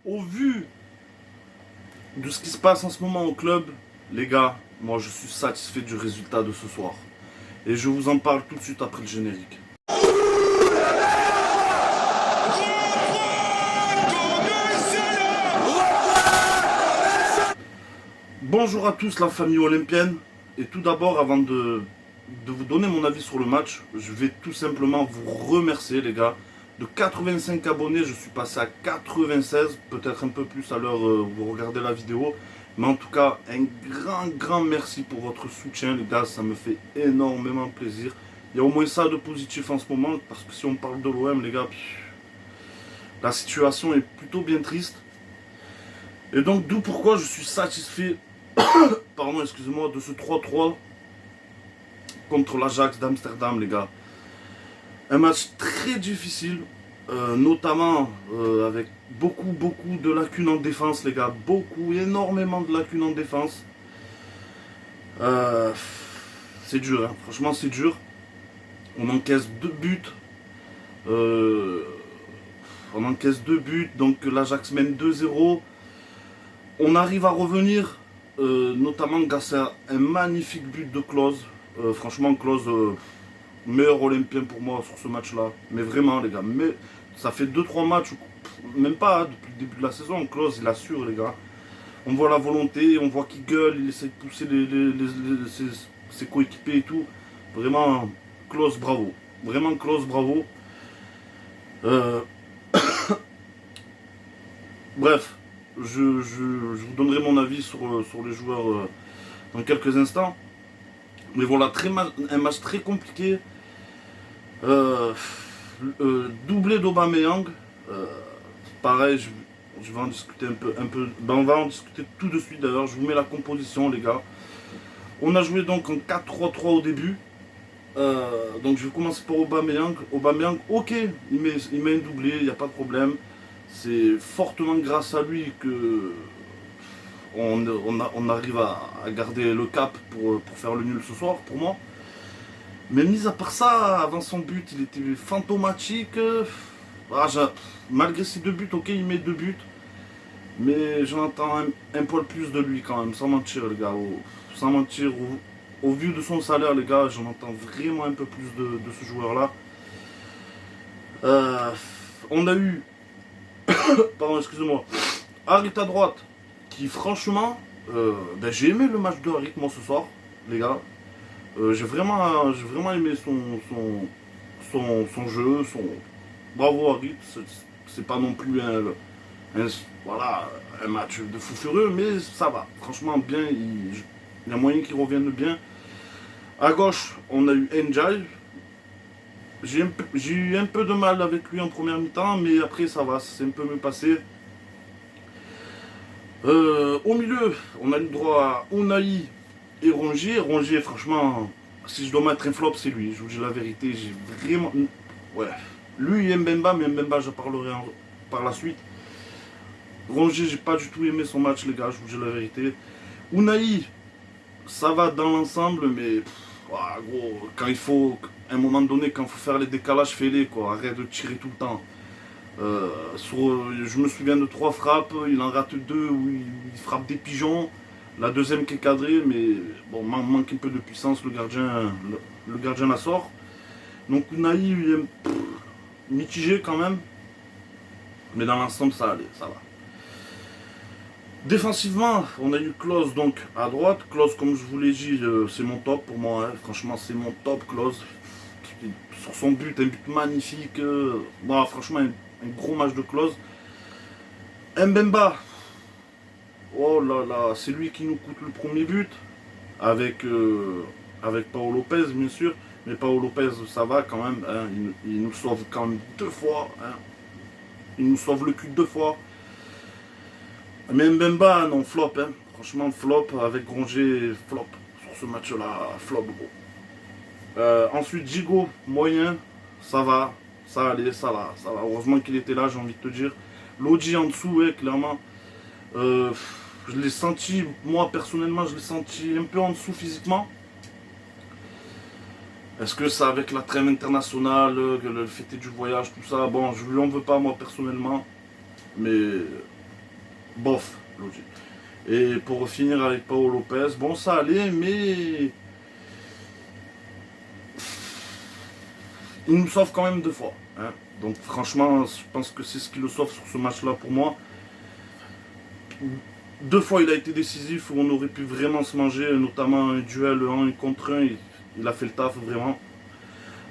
Au vu de ce qui se passe en ce moment au club, les gars, moi je suis satisfait du résultat de ce soir. Et je vous en parle tout de suite après le générique. Bonjour à tous la famille olympienne. Et tout d'abord, avant de vous donner mon avis sur le match, je vais tout simplement vous remercier les gars. De 85 abonnés, je suis passé à 96, peut-être un peu plus à l'heure où vous regardez la vidéo. Mais en tout cas, un grand merci pour votre soutien les gars, ça me fait énormément plaisir. Il y a au moins ça de positif en ce moment, parce que si on parle de l'OM les gars, la situation est plutôt bien triste. Et donc d'où pourquoi je suis satisfait, pardon excusez-moi, de ce 3-3 contre l'Ajax d'Amsterdam les gars. Un match très difficile, notamment avec beaucoup de lacunes en défense les gars, énormément de lacunes en défense. C'est dur, hein. Franchement c'est dur. On encaisse 2 buts. Donc l'Ajax mène 2-0. On arrive à revenir, notamment grâce à un magnifique but de Klose. Franchement Klose, meilleur olympien pour moi sur ce match-là. Mais vraiment les gars, mais ça fait 2-3 matchs, même pas, hein, depuis le début de la saison, Klose il assure les gars. On voit la volonté, on voit qu'il gueule, il essaie de pousser ses coéquipiers et tout. Vraiment, Klose bravo. Vraiment Klose bravo. Bref, je vous donnerai mon avis sur les joueurs dans quelques instants. Mais voilà, un match très compliqué. Doublé d'Aubameyang. Pareil, je vais en discuter un peu. Ben, on va en discuter tout de suite d'ailleurs. Je vous mets la composition, les gars. On a joué donc en 4-3-3 au début. Donc je vais commencer par Aubameyang. Aubameyang, ok, il met un doublé, il n'y a pas de problème. C'est fortement grâce à lui que on arrive à garder le cap pour faire le nul ce soir, pour moi. Mais mis à part ça, avant son but, il était fantomatique. Malgré ses 2 buts, ok, il met 2 buts. Mais j'en entends un poil plus de lui quand même, sans mentir les gars. Sans mentir, au vu de son salaire les gars, j'en entends vraiment un peu plus de ce joueur-là. On a eu, pardon, excusez-moi, Harit à droite, qui franchement, j'ai aimé le match de Harit moi ce soir, les gars. J'ai vraiment aimé son jeu, bravo Harit, c'est pas non plus voilà, un match de fou furieux, mais ça va, franchement bien, il y a moyen qu'il revienne bien. À gauche, on a eu Ndiaye. J'ai eu un peu de mal avec lui en première mi-temps, mais après ça va, c'est un peu mieux passé. Au milieu, on a eu le droit à Unai et Rongier. Rongier, franchement, si je dois mettre un flop, c'est lui. Je vous dis la vérité, j'ai vraiment... Ouais, lui et Mbemba, mais Mbemba, je parlerai par la suite. Rongier, j'ai pas du tout aimé son match, les gars, je vous dis la vérité. Unai, ça va dans l'ensemble, mais... gros, quand il faut... À un moment donné, quand il faut faire les décalages, fais-les, quoi. Arrête de tirer tout le temps. Je me souviens de 3 frappes, il en rate 2 où il frappe des pigeons. La deuxième qui est cadrée, mais bon, manque un peu de puissance, le gardien la sort. Donc Unai, il est mitigé quand même. Mais dans l'ensemble, ça allait, ça va. Défensivement, on a eu Klose donc à droite. Klose, comme je vous l'ai dit, c'est mon top pour moi. Hein. Franchement, c'est mon top, Klose. Sur son but, un but magnifique. Franchement, un gros match de Klose. Mbemba, oh là là, c'est lui qui nous coûte le premier but. Avec Paolo Lopez, bien sûr. Mais Paolo Lopez, ça va quand même. Hein. Il nous sauve quand même 2 fois. Hein. Il nous sauve le cul 2 fois. Mais Mbemba, non, flop. Hein. Franchement, flop. Avec Rongier, flop. Sur ce match-là, flop, gros. Ensuite, Gigo, moyen, ça va, ça allait, ça va. Heureusement qu'il était là, j'ai envie de te dire. Lodi en dessous, ouais, clairement. Je l'ai senti, moi personnellement, je l'ai senti un peu en dessous physiquement. Est-ce que ça avec la trêve internationale, le fait du voyage, tout ça, bon, je lui en veux pas moi personnellement. Mais bof, logique. Et pour finir avec Pau Lopez, bon ça allait, mais il nous sauve quand même 2 fois. Hein. Donc franchement, je pense que c'est ce qui le sauve sur ce match-là pour moi. 2 fois il a été décisif où on aurait pu vraiment se manger, notamment un duel 1 contre 1, il a fait le taf vraiment.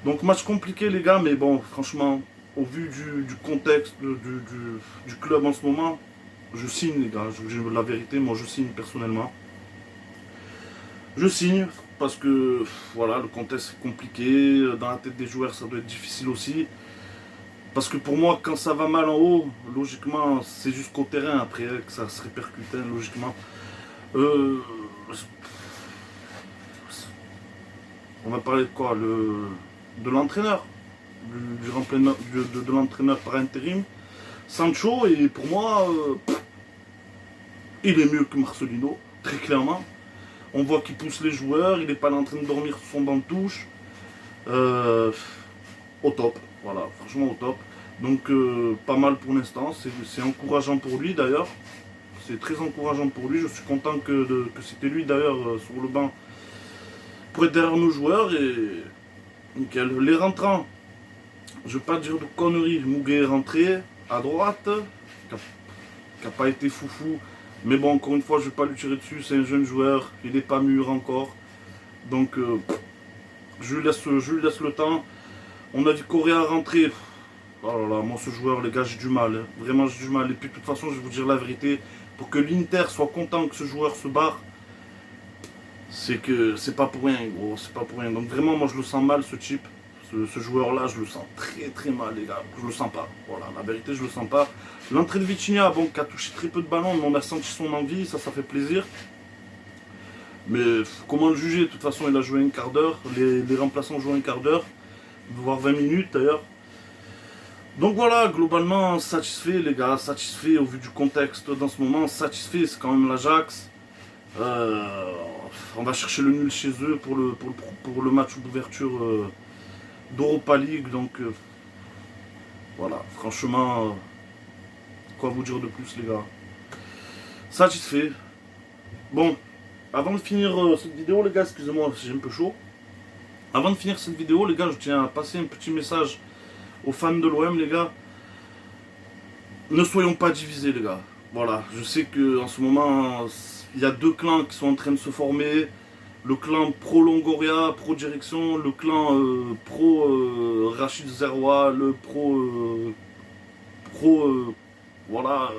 Donc match compliqué les gars, mais bon franchement, au vu du contexte du club en ce moment, je signe les gars, je la vérité, moi je signe personnellement. Je signe parce que voilà, le contexte est compliqué, dans la tête des joueurs ça doit être difficile aussi. Parce que pour moi, quand ça va mal en haut, logiquement, c'est jusqu'au terrain après que ça se répercute, hein, logiquement. Euh, on va parler de quoi de l'entraîneur, de l'entraîneur par intérim, Sancho, et pour moi, il est mieux que Marcelino, très clairement. On voit qu'il pousse les joueurs, il n'est pas en train de dormir sur son banc de touche. Au top, voilà, franchement au top. Donc pas mal pour l'instant, c'est encourageant pour lui d'ailleurs. C'est très encourageant pour lui, je suis content que c'était lui d'ailleurs sur le banc pour être derrière nos joueurs et nickel. Les rentrants, je ne vais pas dire de conneries, Mouguet est rentré à droite, qui n'a pas été foufou. Mais bon, encore une fois, je ne vais pas lui tirer dessus, c'est un jeune joueur, il n'est pas mûr encore. Donc je lui laisse le temps. On a vu Correa rentrer. Oh là là, moi ce joueur, les gars, j'ai du mal. Hein. Vraiment, j'ai du mal. Et puis de toute façon, je vais vous dire la vérité. Pour que l'Inter soit content que ce joueur se barre, c'est que c'est pas pour rien, gros. C'est pas pour rien. Donc vraiment, moi je le sens mal, ce type. Ce joueur-là, je le sens très très mal, les gars. Je le sens pas. Voilà, la vérité, je le sens pas. L'entrée de Vitinha, bon, qui a touché très peu de ballons, mais on a senti son envie, ça fait plaisir. Mais comment le juger? De toute façon, il a joué un quart d'heure. Les remplaçants jouent un quart d'heure, voire 20 minutes d'ailleurs. Donc voilà, globalement satisfait les gars, satisfait au vu du contexte dans ce moment, satisfait, c'est quand même l'Ajax. On va chercher le nul chez eux pour le match d'ouverture d'Europa League, donc voilà, franchement, quoi vous dire de plus les gars. Satisfait. Bon, avant de finir cette vidéo les gars, excusez-moi, j'ai un peu chaud. Avant de finir cette vidéo les gars, je tiens à passer un petit message aux fans de l'OM les gars, ne soyons pas divisés les gars. Voilà, je sais qu'en ce moment, il y a 2 clans qui sont en train de se former. Le clan pro Longoria, pro direction, le clan pro Rachid Zerwa, le voilà,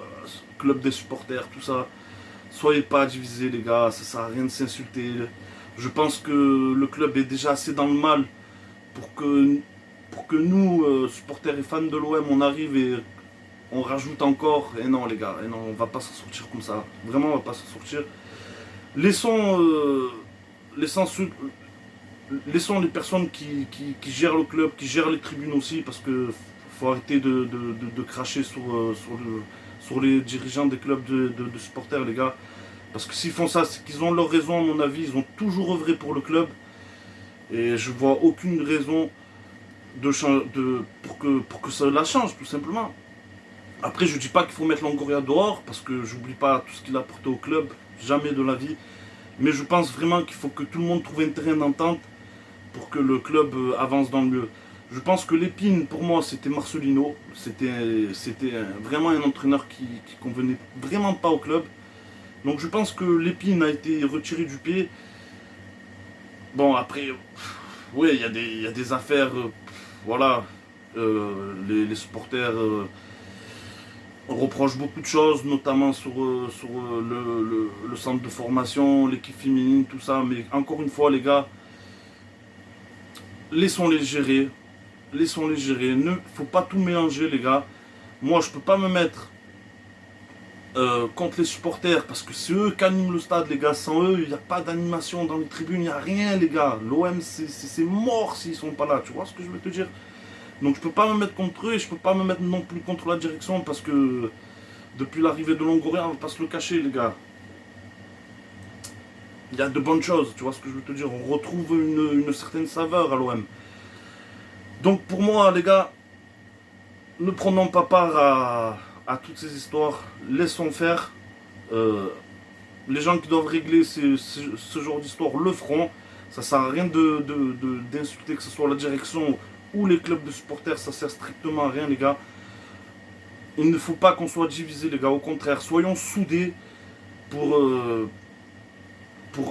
club des supporters, tout ça. Soyez pas divisés les gars, ça sert à rien de s'insulter. Je pense que le club est déjà assez dans le mal pour que nous, supporters et fans de l'OM, on arrive et on rajoute encore. Et non les gars, et non, on va pas s'en sortir comme ça. Vraiment, on va pas s'en sortir. Laissons, laissons les personnes qui gèrent le club, qui gèrent les tribunes aussi, parce que faut arrêter de cracher sur les dirigeants des clubs de supporters les gars. Parce que s'ils font ça, c'est qu'ils ont leur raison à mon avis, ils ont toujours œuvré pour le club. Et je vois aucune raison pour que ça la change, tout simplement. Après, je dis pas qu'il faut mettre Longoria dehors, parce que j'oublie pas tout ce qu'il a apporté au club, jamais de la vie. Mais je pense vraiment qu'il faut que tout le monde trouve un terrain d'entente pour que le club avance dans le mieux. Je pense que l'épine, pour moi, c'était Marcelino. C'était vraiment un entraîneur qui convenait vraiment pas au club. Donc je pense que l'épine a été retirée du pied. Bon, après, oui, il y a des affaires, voilà, les supporters reprochent beaucoup de choses, notamment sur le centre de formation, l'équipe féminine, tout ça. Mais encore une fois, les gars, laissons-les gérer. Laissons-les gérer. Ne faut pas tout mélanger, les gars. Moi, je peux pas me mettre contre les supporters parce que c'est eux qui animent le stade, les gars. Sans eux, il n'y a pas d'animation dans les tribunes, il n'y a rien, les gars. L'OM, c'est mort s'ils sont pas là. Tu vois ce que je veux te dire? Donc, je peux pas me mettre contre eux et je peux pas me mettre non plus contre la direction parce que depuis l'arrivée de Longoria, on va pas se le cacher, les gars. Il y a de bonnes choses, tu vois ce que je veux te dire? On retrouve une certaine saveur à l'OM. Donc pour moi, les gars, ne prenons pas part à toutes ces histoires. Laissons faire. Les gens qui doivent régler ce genre d'histoire le feront. Ça sert à rien d'insulter que ce soit la direction ou les clubs de supporters, ça sert strictement à rien les gars. Il ne faut pas qu'on soit divisés les gars, au contraire, soyons soudés pour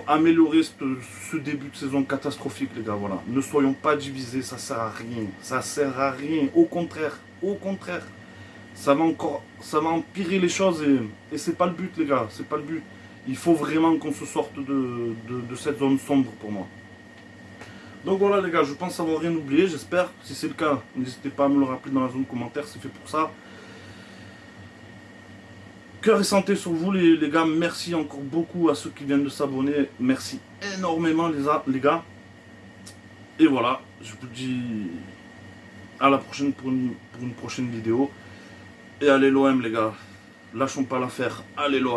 améliorer ce début de saison catastrophique les gars, voilà. Ne soyons pas divisés, ça sert à rien, ça sert à rien, au contraire, ça va empirer les choses et c'est pas le but les gars, c'est pas le but. Il faut vraiment qu'on se sorte de cette zone sombre pour moi. Donc voilà les gars, je pense avoir rien oublié, j'espère. Si c'est le cas, n'hésitez pas à me le rappeler dans la zone commentaire, c'est fait pour ça. Cœur et santé sur vous les gars, merci encore beaucoup à ceux qui viennent de s'abonner, merci énormément les gars. Et voilà, je vous dis à la prochaine pour une prochaine vidéo. Et allez l'OM les gars, lâchons pas l'affaire, allez l'OM.